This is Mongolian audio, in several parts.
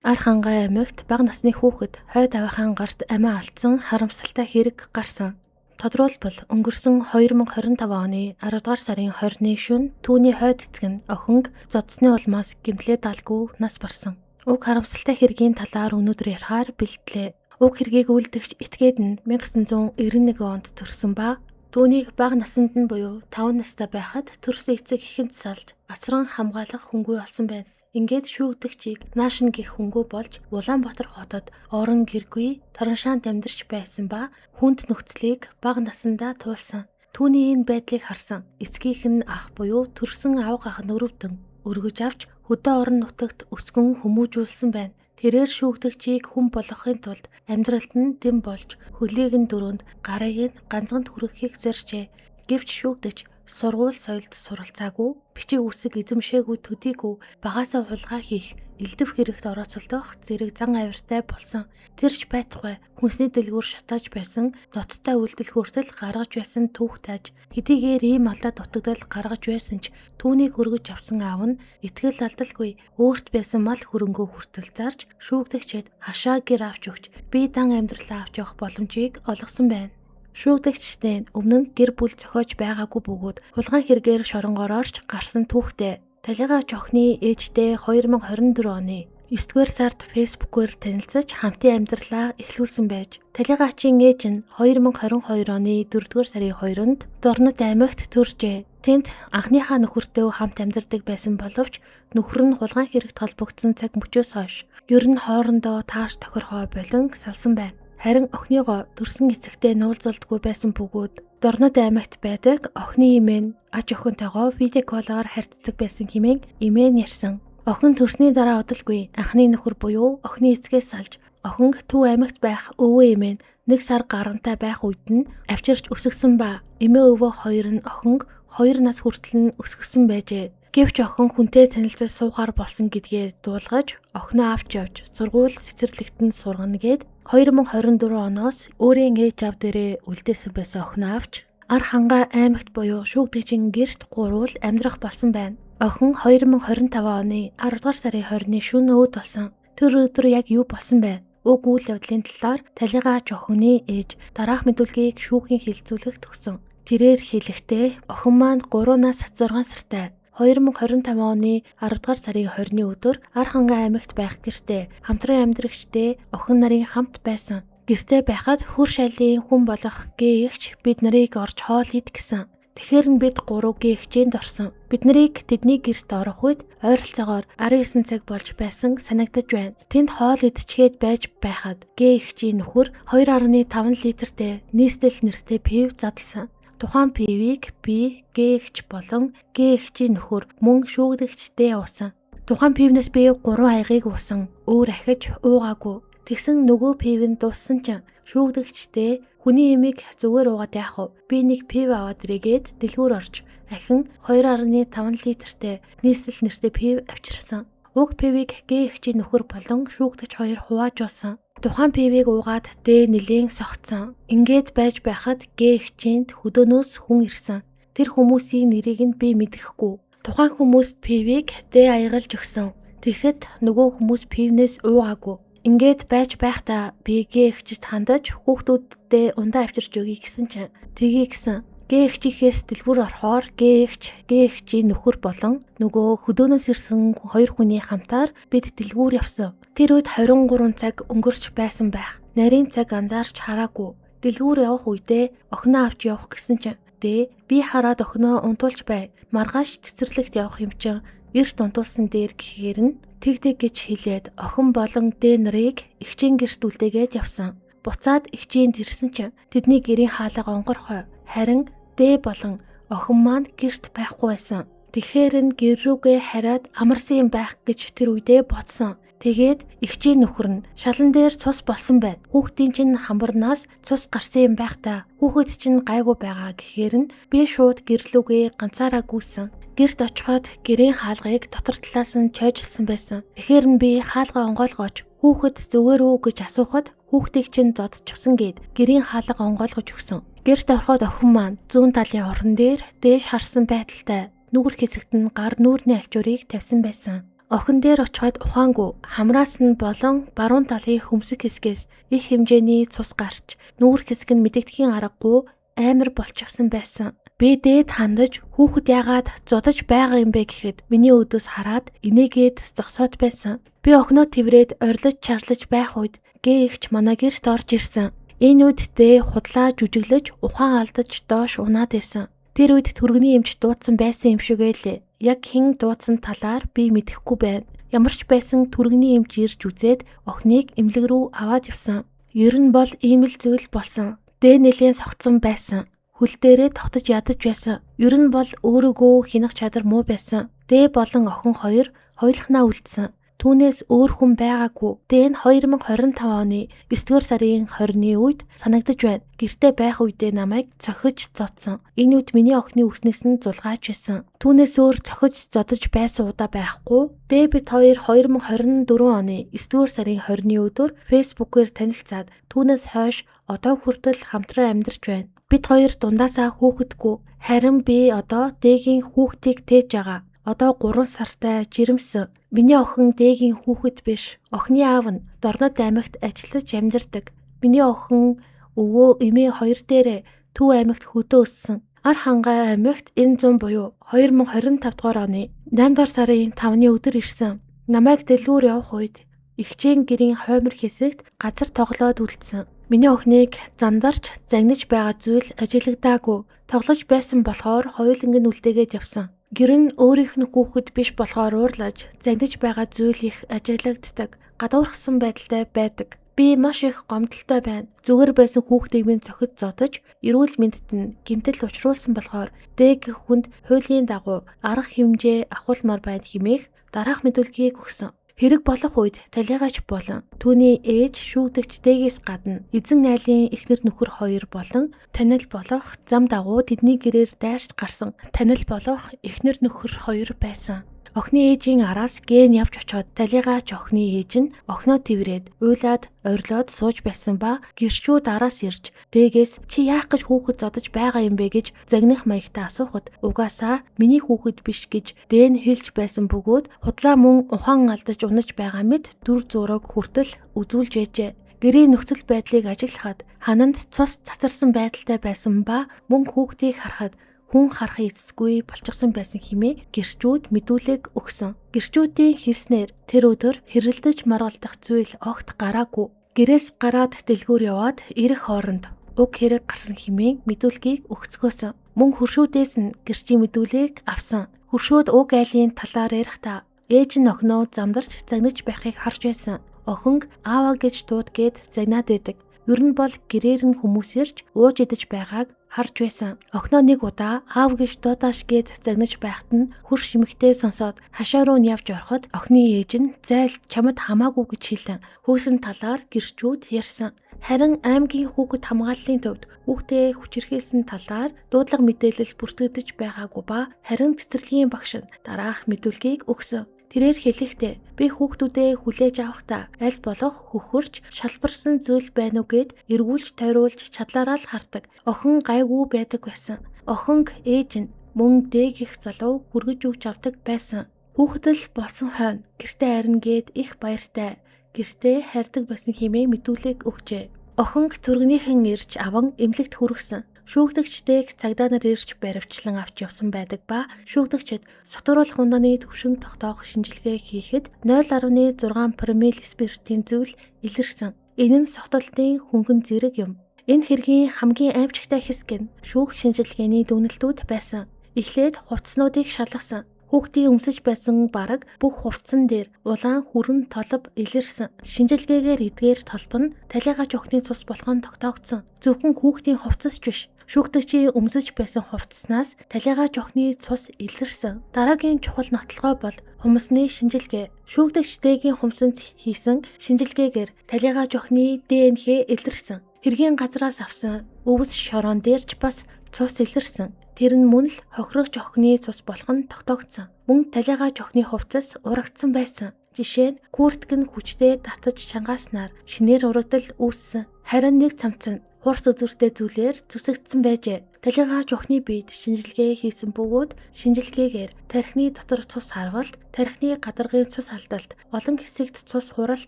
Ар хангаа аймагт бага насны хүүхэд хойд аваахан гарт амиа алдсан харамсалтай хэрэг гарсан. Тодорхойлбол өнгөрсөн 2025 оны 10 дугаар сарын 20-ны шөнө түүний хойд эцэг нь охинг зодсны улмаас гэмтлээд алгүй нас барсан. Уг харамсалтай хэргийн талаар өнөөдөр ярихаар бэлтлээ. Уг хэргийг үйлдэгч этгээд нь 1991 онд төрсөн ба түүнийг бага наснд нь буюу 5 настай байхад төрсөн эцэг эхэнд салж асран хамгаалах хөнгөө олсон байна. Ингээд шүүгдэгчийг наашин гэх хөнгөө болж Улаанбаатар хотод орон гэргүй тараншаанд амьдарч байсан ба хүнд нөхцөлийг бага насандаа туулсан. Түүний энэ байдлыг харсан эцгийнх нь ах буюу төрсөн авга ах нөрөвдөн өргөж авч хөдөө орон нутагт өсгөн хүмүүжүүлсэн байна. Тэрээр шүүгдэгчийг хүн болгохын тулд амьдралд нь дэм болж хөлийг нь дөрөнд гарыг нь ганцхан хүргэхийг зоржээ. Гэвч шүүгдэгч сургууль соёлд суралцаагүй, бичиг үсэг эзэмшээгүй төдийгүй багаасаа хулгай хийх, элдв хэрэгт орооцолдох зэрэг зан авиртай болсон. Тэрч байтугай хүнсний дэлгүүр шатааж байсан, ноцтой үйлдэл хүртэл гаргаж байсан түүх тааж, хэдийгээр ийм алдаа дутагдал гаргаж байсан ч түүнийг өргөж авсан аав нь итгэл алдалгүй өөрт байсан мал хөрөнгөө хүртэл зарж шүүгдэгчэд хашаа гэр авч өгч бие дан амьдралаа авч явах боломжийг олгосон байна. Шүүгдэгчдээ өмнө нь гэр бүл зохиож байгаагүй бөгөөд хулгайн хэрэгээр шоронгоор орж гарсан түүхтэй. Талигач охины ээжтэй 2024 оны 9-р сард фэйсбүүкээр танилцаж хамтын амьдралаа эхлүүлсэн байж, Талигачийн ээж нь 2022 оны 4-р сарын 2-нд Дорнод аймагт төржээ. Тэнд анхныхаа нөхөртөө хамт амьдардаг байсан боловч нөхөр нь хулгайн хэрэгт холбогдсон цаг мөчөөс хойш ер нь хоорондоо таарч тохирхоо болон салсан байна. Харин охиныгоо төрсөн эцэгтэй нуулзалдаггүй байсан бөгөөд Дорнод аймагт байдаг охины эмээ нь аж охинтойгоо видеоколоор харьцдаг байсан хэмээн эмээ нь ярьсан. Охин төрсний дараа удалгүй анхны нөхөр буюу охины эцгээс салж охинг Төв аймагт байх өвөө эмээ нь 1 сар гарантай байх үед нь авчирч өсгсөн ба эмээ өвөө хоёр нь охинг 2 нас хүртэл нь өсгсөн байжээ. Гэвч охин хүнтэй танилцаж суугаар болсон гэдгээ дуулгаж охиноо авч явж сургууль цэцэрлэгтэн сургана гэд 2024 оноос өөрийн ээж аав дээрээ үлдээсэн байсан охиноо авч Ар хангаа аймагт буюу шүүгдэгчийн гэрт гурвал амьдрах болсон байна. Охин 2025 оны 10 дугаар сарын 20-ны шөнө өөд болсон. Тэр өдөр яг юу болсон бэ? Уг үйл явдлын талаар Талигач охины ээж дараах мэдүүлгийг шүүхийн хэлцүүлэгт өгсөн. Тэрээр хэлэхдээ охин маань 3 нас 6 сартай 2025 оны 10 дугаар сарын 20-ны өдөр Ар хангаа аймагт байх гэртээ хамтран амьдрагчдээ охин нарын хамт байсан. Гэртээ байхад хөр шайлын хүн болох гэээгч бид нарыг орж хоол ид гэсэн. Тэгэхэр нь бид 3 гэээгчэнд орсон. Бид нарыг тэдний гэрт орох үед ойролцоогоор 19 цаг болж байсан санагдаж байна. Тэнд хоол идчихэд байж байхад гэээгчийн нөхөр 2.5 литртэй нийслэл нэртэй пив задлсан. Тухайн пивийг би, гэээгч болон гэээгчийн нөхөр мөн шүүгдэгчдээ уусан. Тухайн пивнээс би 3 аягийг уусан. Өөр ахиж уугаагүй. Тэгсэн нөгөө пив нь дууссан чинь шүүгдэгчдээ хүний эмийг зүгээр уугаад яах вэ? Би нэг пив аваад ирэгээд дэлгүүр орж ахин 2.5 литртэй нийслэл нэртэй пив авчирсан. Уг пивийг гэээгчийн нөхөр болон шүүгдэгч хоёр хувааж уусан. Тухайн пивийг уугаад дээ нэлийн согтсон. Ингээд байж байхад гэээгчинд хөдөөнөөс хүн ирсэн. Тэр хүмүүсийн нэрийг нь би мэдэхгүй. Тухайн хүмүүст пивийг дээ аягалж өгсөн. Тэгэхэд нөгөө хүмүүс пивнээс уугаагүй. Ингээд байж байхдаа би гэээгчд хандаж хүүхдүүддээ ундаа авчирч өгье гэсэн чинь тгий гэсэн. Гэээгчийнхээс дэлгүүр орохоор гэээгчийн нөхөр болон нөгөө хөдөөнөөс ирсэн 2 хүний хамтаар бид дэлгүүр явсан. Тэр үед 23 цаг өнгөрч байсан байх. Нарийн цаг анзаарч хараагүй. Дэлгүүр явах үедээ охиноо авч явах гэсэн чинь би хараад охиноо унтуулж бай. Маргааш цэцэрлэгт явах юм чинь эрт унтуулсан дээр гэхээр нь тэгдэг гэж хэлээд охин болон дээ нарыг эгчийн гэрт үлдээгээд явсан. Буцаад эгчийн ирсэн чинь тэдний гэрийн хаалга онгорхой. Харин дээ болон охин маань гэрт байхгүй байсан. Тэгэхээр нь гэр рүүгээ хараад амарсан юм байх гэж тэр үедээ бодсон. Тэгээд эгчийн нөхөр нь шалан дээр цус болсон байна. Хүүхдийн чинь хамбарнаас цус гарсан юм байх та. Хүүхэд чинь гайгүй байгаа гэхээр нь би шууд гэрлүүгээ ганцаараа гүйсэн. Гэрт очиход гэрийн хаалгыг дотор талаас нь чойжилсан байсан. Тэгэхээр нь би хаалгаа онгойлгооч хүүхэд зүгээр үү гэж асуухад хүүхдийг чинь зодчихсан гээд гэрийн хаалга онгойлгож өгсөн. Гэрт ороход охин маань зүүн талын орон дээр дээш харсан байдалтай нүүр хэсэгт нь гар нүүрний альчуурыг тавьсан байсан. Охин дээр очиход ухаангүй хамраас нь болон баруун талын хөмсг хэсгээс их хэмжээний цус гарч нүүр хэсэг нь мэдэгдэхийн аргагүй амар болчихсон байсан. Би дээд хандаж хүүхэд яагаад зодож байгаа юм бэ гэхэд миний өдөөс хараад инээгээд зогсоод байсан. Би охиноо тэрврээд орилж чарлаж байх үед гээ ихч манай гэрт орж ирсэн. Энэ үедээ худлаа жүжиглэж ухаан алдаж доош унаад байсан. Тэр үед түргэний эмч дуудсан байсан юм шиг байлээ. Яг хэн дуудсан талаар би мэдэхгүй байна. Ямар ч байсан түргэний эмч ирж үзээд охиныг эмнэлэг рүү аваад явсан. Ер нь бол ийм л зүйл болсон. Дээ нэлийн согцсон байсан. Хөл дээрээ тогтож ядаж байсан. Ер нь бол өөрийгөө хянах чадвар муу байсан. Дээ болон охин хоёр хоёулахнаа үлдсэн. Түүнээс өөр хүн байгаагүй. Дээ нь 2025 оны 9-р сарын 20-ны үед санагдаж байна. Гэртээ байх үедээ намайг цохиж зодсон. Энэ үед миний охины үснээс нь зулгааж байсан. Түүнээс өөр цохиж зодож байсан удаа байхгүй. Дээ бид хоёр 2024 оны 9-р сарын 20-ны өдөр фэйсбүүкээр танилцаад түүнээс хойш одоо хүртэл хамтран амьдарч байна. Бид хоёр дундаасаа хүүхэдгүй. Харин би одоо дээгийн хүүхдийг тээж байгаа. Одоо 3 сартай жирэмсэн. Миний охин дээгийн хүүхэд биш. Охины аав нь Дорнод аймагт ажиллаж амьдардаг. Миний охин өвөө эмээ хоёр дээрээ Төв аймагт хөдөө өссөн. Ар хангаа аймагт энэ 100 буюу 2025 дугаар оны 8 дугаар сарын 5-ны өдөр ирсэн. Намайг дэлгүүр явах үед эгчийн гэрийн хоймор хэсэгт газар тоглоод үлдсэн. Миний охиныг зандарч загнаж байгаа зүйл ажиглагдаагүй. Тоглож байсан болохоор хоёуланг нь үлдээгээд явсан. Гэр нь өөрийнх нь хүүхэд биш болохоор уурлаж загнаж байгаа зүйл их ажиглагддаг. Гадуурхсан байдалтай байдаг. Би маш их гомдолтой байна. Зүгээр байсан хүүхдийг минь цохид зодож, эрүүл мэндэд нь гэмтэл учруулсан болохоор дэг хүнд хуулийн дагуу арга хэмжээ авахулмаар байна хэмээх дараах мэдүүлгийг өгсөн. Хэрэг болох үед талигаач болон түүний ээж шүүгдэгч дээгээс гадна эзэн айлын эхнэр нөхөр хоёр болон танил болох зам дагуу тэдний гэрээр дайрч гарсан танил болох эхнэр нөхөр хоёр байсан. Охины ээжийн араас ген явж очоод талигаач охины ээж нь охиноо тэрврээд уйлаад орилоод сууж байсан ба гэрчүүд араас ирж дээгээс чи яах гэж хүүхэд зодож байгаа юм бэ гэж загнах маягтаа асуухад угаасаа миний хүүхэд биш гэж дэн хэлж байсан бөгөөд худлаа мөн ухаан алдаж унаж байгаа мэт дүр зураг хүртэл үзүүлж ээжээ. Гэрийн нөхцөл байдлыг ажиглахад хананд цус цацарсан байдалтай байсан ба мөн хүүхдийг харахад хүн харах эсгүй болчихсон байсан хэмээн гэрчүүд мэдүүлэг өгсөн. Гэрчүүдийн хэлснээр тэр өдөр хэрэлдэж маргалдах зүйл огт гараагүй. Гэрээс гараад дэлгүүр яваад ирэх хооронд уг хэрэг гарсан хэмээн мэдүүлгийг өгцгөөсөн. Мөн хөршүүдээс нь гэрчийн мэдүүлгийг авсан. Хөршүүд уг айлын талаар ярихдаа ээж нь охиноо замдарч загнаж байхыг харж байсан. Охин ааваа гэж дуудгээд загнаад байдаг. Ер нь бол гэрээр нь хүмүүс ирж ууж идэж байгааг харж байсан. Охиноо нэг удаа аав гэж дуудааш гээд загнаж байхад нь хөрш эмэгтэй сонсоод хашаа руу нь явж ороход охины ээж нь зайл чамд хамаагүй гэж хэлэн хөөсөн талаар гэрчүүд ярьсан. Харин аймгийн хүүхэд хамгааллын төвд хүүхдээ хүчирхийлсэн талаар дуудлага мэдээлэл бүртгэгдэж байгаагүй ба харин цэцэрлэгийн багш нь дараах мэдүүлгийг өгсөн. Тэрээр хэлэхдээ би хүүхдүүдээ хүлээж авахдаа аль болох хөхөрч шалбарсан зүйл байна уу гэд эргүүлж тойруулж чадлаараа л хардаг. Охин гайгүй байдаг байсан. Охинг ээж нь мөн дэг их залуу хүргэж өгч авдаг байсан. Хүүхдэл болсон хойно гэртээ харин гээд их баяртай гэртээ хайрдаг байсан хэмээн мэдүүлэг өгчээ. Охинг түргэнийхэн ирж аван эмнэлэгт хүргэсэн. Шүүгдэгчдийг цагдаа нар ирж баривчлан авч явсан байдаг ба шүүгдэгчид сотруулах ундааны төвшин тогтоох шинжилгээ хийхэд 0.6 промил спиртийн зүйл илэрсэн. Энэ нь согтолтын хөнгөн зэрэг юм. Энэ хэргийн хамгийн аймчигтай хэсэг нь шүүх шинжилгээний дүгнэлтүүд байсан. Эхлээд хувцснуудыг шалгасан. Хүүхдийн өмсөж байсан бараг бүх хувцсан дээр улаан хүрэн толб илэрсэн. Шинжилгээгээр эдгээр толб нь талигаач охины цус болгон тогтоогдсон. Зөвхөн хүүхдийн хувцас биш. Шүүгдэгчийн өмсөж байсан хувцснаас талигаач охины цус илэрсэн. Дараагийн чухал нотолгой бол хумсны шинжилгээ. Шүүгдэгч дэгийн хумсанд хийсэн шинжилгээгээр талигаач охины ДНХ илэрсэн. Хэргийн газраас авсан өвс шороон дээрч бас цус илэрсэн. Тэр нь мөн л хохирогч охины цус болгон тогтоогдсон. Мөн талигаач охины хувцас урагдсан байсан. Жишээ нь куртк нь хүчтэй татаж чангааснаар шинээр урагдал үүссэн. Харин нэг цамц нь хурц үзүүртэй зүйлээр зүсэгдсэн байжээ. Талигаач охины биед шинжилгээ хийсэн бөгөөд шинжилгээгээр тархины дотор цус харвалт, тархины гадаргын цус алдалт, олон хэсэгт цус хуралт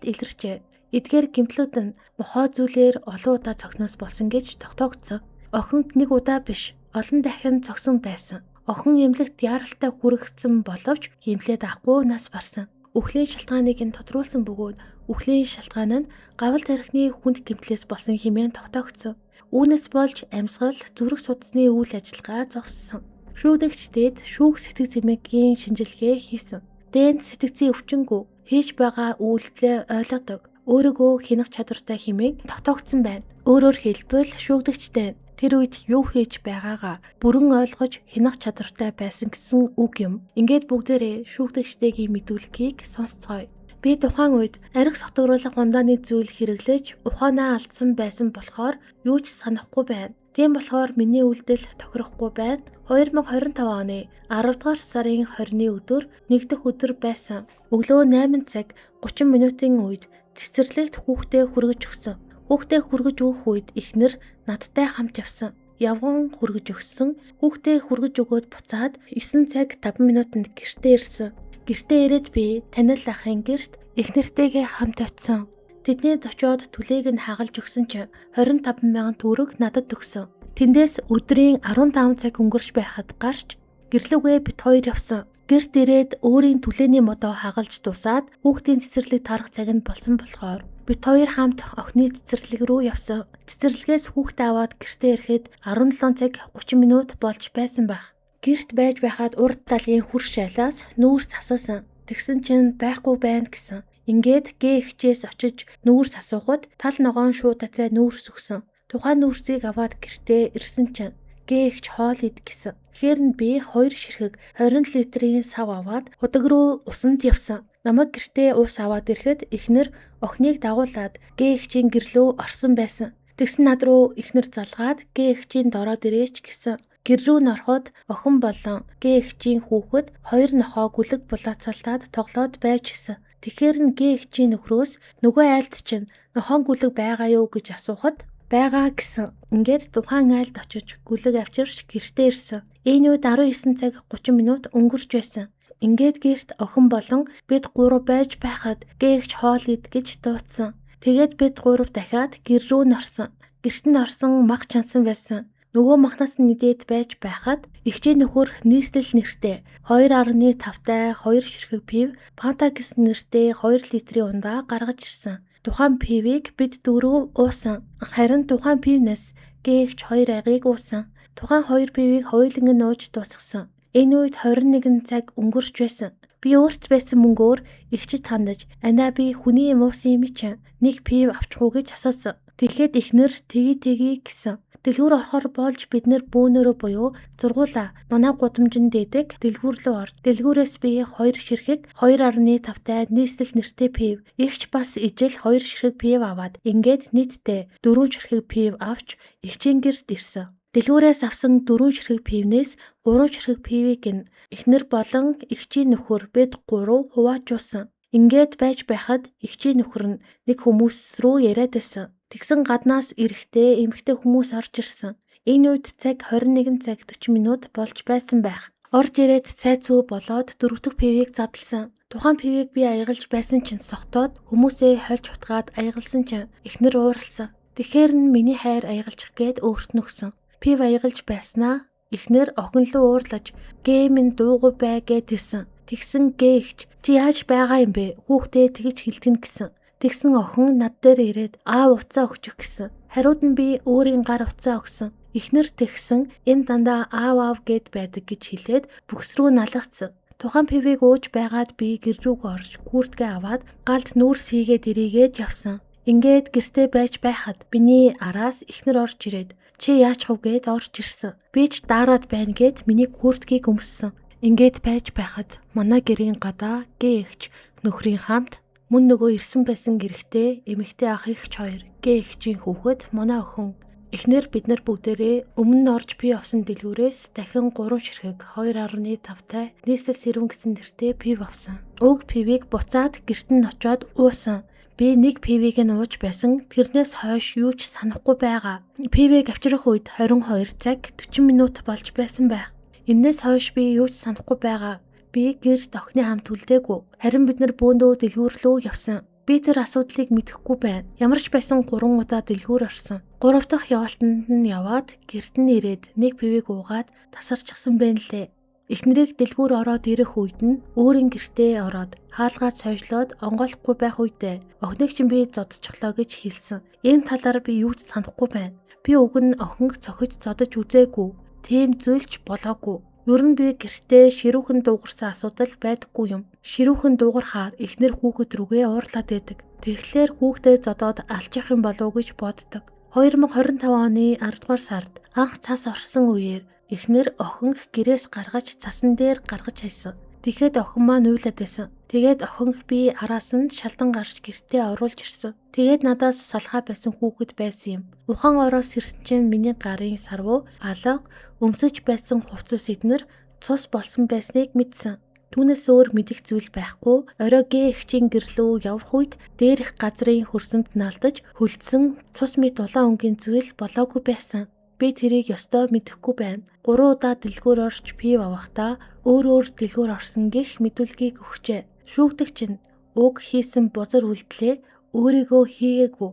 илэрчээ. Эдгээр гэмтлүүд нь мохоо зүйлээр олон удаа цогноос болсон гэж тогтоогдсон. Охинд нэг удаа биш, олон дахин цогсон байсан. Охин эмнэлэгт яаралтай хүрэгдсэн боловч эмнэлээд авахгүй нас барсан. Үхлийн шалтгааныг нь тодруулсан бөгөөд үхлийн шалтгаан нь гавал тархины хүнд гэмтлээс болсон хэмээн тогтоогдсон. Үүнээс болж амьсгал зүрх судасны үйл ажиллагаа зогссон. Шүүдэгчдээд шүүх сэтг зэмгийн шинжилгээ хийсэн. Дээнд сэтгцийн өвчнгөө хийж байгаа үйлдэлээ ойлгодог. Өөрийгөө хянах чадвартай хэмээн тогтоогдсон байна. Өөрөөр хэлбэл шүүгдэгчтэй тэр үед юу хийж байгаагаа бүрэн ойлгож хянах чадвартай байсан гэсэн үг юм. Ингээд бүгдээрээ шүүгдэгчтэйгийн мэдүүлгийг сонсцгоё. Би тухайн үед арх сотгруулах ундааны зүйл хэрэглэж ухаанаа алдсан байсан болохоор юу ч санахгүй байна. Тийм болохоор миний үйлдэл тохирохгүй байна. 2025 оны 10 дугаар сарын 20-ны өдөр нэгдэх өдөр байсан. Өглөө 8 цаг 30 минутын үед цэцэрлэгт хүүхдээ хүргэж өгсөн. Хүүхдээ хүргэж өгөх үед эхнэр надтай хамт явсан. Явган хүргэж өгсөн. Хүүхдээ хүргэж өгөөд буцаад 9 цаг 5 минутанд гэртээ ирсэн. Гэртээ ирээд би танил ахын гэрт эхнэртэйгээ хамт очсон. Тэднийд очиод түлээг нь хагалж өгсөн чинь 25 мянган төгрөг надад өгсөн. Тэндээс өдрийн 15 цаг өнгөрч байхад гарч гэрлүүгээ бит хоёр явсан. Гэрт ирээд өөрийн түлээний модоо хагалж дуусаад хүүхдийн цэцэрлэг тарах цаг нь болсон болохоор бит хоёр хамт охины цэцэрлэг рүү явсан. Цэцэрлэгээс хүүхдээ аваад гэртээ ирэхэд 17 цаг 30 минут болж байсан байх. Гэрт байж байхад урд талын хурш шайлаас нүүрс асуусан. Тэгсэн чинь байхгүй байна гэсэн. Ингээд гээ-хчээс очиж нүүрс асуухад тал ногоон шуудатай нүүрс өгсөн. Тухайн нүүрсийг аваад гэртээ ирсэн чинь гээ-хч хоол ид гэсэн. Тэгэхээр нь би 2 ширхэг 20 литрийн сав аваад худаг руу усанд явсан. Намайг гэртээ ус аваад ирэхэд эхнэр охиныг дагуулад гээ-хчийн гэрлөө орсон байсан. Тэгсэн над руу эхнэр залгаад гээ-хчийн дороод ирээч гэсэн. Гэр рүү нороход охин болон гээ-хчийн хүүхэд 2 нохоо гүлэг булаацалтаад тоглоод байж гисэн. Тэгэхээр нь гээ-хчийн нөхрөөс нөгөө айлд чинь нохоон гүлэг байгаа юу гэж асуухад байгаа гэсэн. Ингээд тухайн айлд очиж гүлэг авчирч гэртээ ирсэн. Энэ үед 19 цаг 30 минут өнгөрч байсан. Ингээд гэрт охин болон бид 3 байж байхад гээ-хч хоол ид гэж дуудсан. Тэгээд бид 3 дахиад гэр рүү норсон. Гэрт нь орсон мах чансан байсан. Нөгөө махнаас нэдээд байж байхад эгчийн нөхөр нийслэл нэртэй 2.5-тай 2 ширхэг пив Фанта гэсэн нэртэй 2 литрийн ундаа гаргаж ирсэн. Тухайн пивийг бид 4 уусан. Харин тухайн пивнээс гээ-хч 2 айгийг уусан. Тухайн 2 пивийг хоёуланг нь ууж дуусгасан. Энэ үед 21 цаг өнгөрч байсан. Би өөрт байсан мөнгөөр эгчид хандаж "Анаа би хүний юм уусан юм чинь нэг пив авчих уу" гэж асуусан. Тэгэхэд эхнэр "Тгий" гэсэн. Дэлгүүр орохоор болж бид нэр бөөнөрөө буюу зургуулаа манай гудамжинд дээдэг дэлгүүр рүү орж дэлгүүрээс би 2 ширхэг 2.5-тай нийслэл нэртэй пив эгч бас ижил 2 ширхэг пив аваад ингээд нийтдээ 4 ширхэг пив авч эгчийн гэрт ирсэн. Дэлгүүрээс авсан 4 ширхэг пивнээс 3 ширхэг пивийг нь эхнэр болон эгчийн нөхөр бид 3 хуваачуулсан. Ингээд байж байхад эгчийн нөхөр нь нэг хүмүүс рүү яриад байсан. Тэгсэн гаднаас эрэхтэй эмэгтэй хүмүүс орж ирсэн. Энэ үед цаг 21 цаг 40 минут болж байсан байх. Орж ирээд цай цүү болоод 4 дахь пивийг задлсан. Тухайн пивийг би аягалж байсан чинь согтоод хүмүүсээ хольж утгаад аягалсан чинь эхнэр ууралсан. Тэгэхээр нь миний хайр аягалчих гээд өөрт нөгсөн. Пив аягалж байснаа эхнэр охин руу уурлаж "Геймэн дуугүй бай" гэдсэн. Тэгсэн гээ-хч "Чи яаж байгаа юм бэ? Хүүхдээ тэгж хэлтгэн" гэсэн. Тэгсэн охин над дээр ирээд "Аав уцаа өгчих" гэсэн. Хариуд нь би өөрийн гар уцаа өгсөн. Эхнэр тэгсэн "Энэ дандаа аав гэд байдаг" гэж хэлээд бүкс рүү налгацсан. Тухайн пивийг ууж байгаад би гэр рүүг орж куртгээ аваад галд нүүрс хийгээд ирээгээд явсан. Ингээд гэртээ байж байхад миний араас эхнэр орж ирээд "Чи яач хав" гэд орж ирсэн. Би ч дараад байна гэд миний курткийг өмссөн. Ингээд байж байхад манай гэрийн гадаа гээ-хч нөхрийн хамт мөн нөгөө ирсэн байсан гэрэгтэй эмэгтэй ах эгч 2 гээ-хчийн хүүхэд манай охин. Эхнэр бид нар бүгдээрээ өмнө нь орж пив авсан дэлгүүрээс дахин 3 ширхэг 2.5-тай нийслэл сэрүүн гэсэн нэртэй пив авсан. Уг пивийг буцаад гэрт нь очиод уусан. Би нэг ПВ-г нь ууж байсан. Тэрнээс хойш юу ч санахгүй байгаа. ПВ-г авчрах үед 22 цаг 40 минут болж байсан байх. Энээс хойш би юу ч санахгүй байгаа. Би гэрт охины хамт үлдээгүй. Харин бид нар бөөндөө дэлгүүр рүү явсан. Би тэр асуудлыг мэдэхгүй байна. Ямар ч байсан 3 удаа дэлгүүр орсон. 3 дахь яваалтанд нь яваад гэрт нь ирээд нэг ПВ-г уугаад тасарчихсан байна лээ. Эхнэрийг дэлгүүр ороод ирэх үед нь өөрийн гэртээ ороод хаалгаа цойжлоод онгойлохгүй байх үедээ охиныг чинь би зодчихлоо гэж хэлсэн. Энэ талаар би юу ч санахгүй байна. Би уг нь охинг цохиж зодож үзээгүй. Тийм зүйлч болоогүй. Ер нь би гэртээ ширүүхэн дуугарсан асуудал байдаггүй юм. Ширүүхэн дуугархаар эхнэр хүүхэд рүүгээ уурлаад байдаг. Тэгэхээр хүүхдээ зодоод алчих юм болов уу гэж боддог. 2025 оны 10 дугаар сард анх цас орсон үеэр эхнэр охин гэрээс гаргаж цасан дээр гаргаж хайсан. Тэгэхэд охин маань уйлаад байсан. Тэгээд охин би араас нь шалдан гарч гэртээ оруулж ирсэн. Тэгээд надаас салхаа байсан хүүхэд байсан юм. Ухаан ороос ирсэн чинь миний гарын сарвуу алга өмсөж байсан хувцас эднэр цус болсон байсныг мэдсэн. Түүнээс өөр мэдих зүйл байхгүй. Орой гээ эгчийн гэрлөө явах үед дээрх газрын хөрсөнд налдаж хөлдсөн цус мэт улаан өнгийн зүйл болоогүй байсан. Би тэрийг ёстой мэдэхгүй байна. 3 удаа дэлгүүр орж пив авахдаа өөр дэлгүүр орсон гэх мэдүүлгийг өгчээ. Шүүгдэгч нь уг хийсэн бузар үйлдэлээ өөрийгөө хийгээгүй.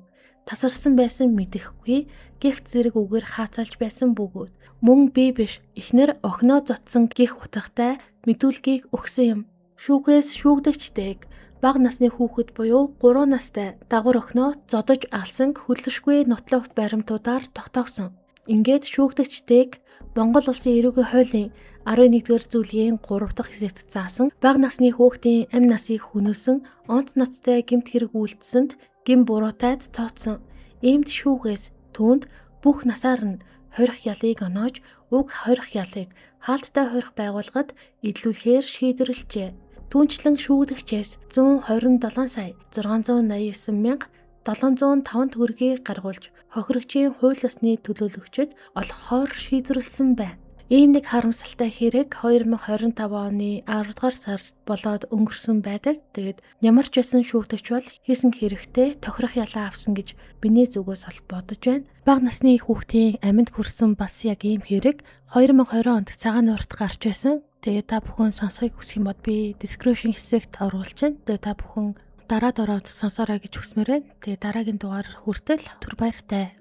Тасарсан байсан мэдэхгүй гэх зэрэг үгээр хаацалж байсан бөгөөд мөн би биш эхнэр охиноо зодсон гэх утгатай мэдүүлгийг өгсөн юм. Шүүхээс шүүгдэгчтэйг бага насны хүүхэд буюу 3 настай дагвар охиноо зодож алсан хөдлөшгүй нотлох баримтуудаар тогтоосон. Ингээд шүүгдэгчтэйг Монгол улсын эрүүгийн хуулийн 11-р зүйлгийн 3 дахь хэсэгт заасан бага насны хүүхдийн амь насыг хөнөөсөн онц ноцтой гэмт хэрэг үйлдэлсэнд гин буруутайд тооцсон. Иймд шүүхээс түүнд бүх насаар нь хорих ялыг оноож уг хорих ялыг хаалттай хорих байгууллагад эдлүүлэхээр шийдвэрлэжээ. Түүнчлэн шүүгдэгчээс 127 сая 689 мянга 705 төгрөгийг гаргуулж хохирогчийн хууль ёсны төлөөлөгчөд олгохоор шийдвэрлсэн байна. Ийм нэг харамсалтай хэрэг 2025 оны 10 дугаар сард болоод өнгөрсөн байдаг. Тэгээд ямар ч байсан шүүгдэгч бол хийсэн хэрэгтээ тохирох ялаа авсан гэж миний зүгээс бол бодож байна. Бага насны хүүхдийн амьд хүрсэн бас яг ийм хэрэг 2020 онд цагаан нуурт гарч байсан. Тэгээд та бүхэн сонсохыг хүсэх юм бол би description хэсэгт оруулж байна. Тэгээд та бүхэн дараад ороод сонсоорой гэж хүсмээр байна. Тэгээд дараагийн дугаар хүртэл түр баяртай.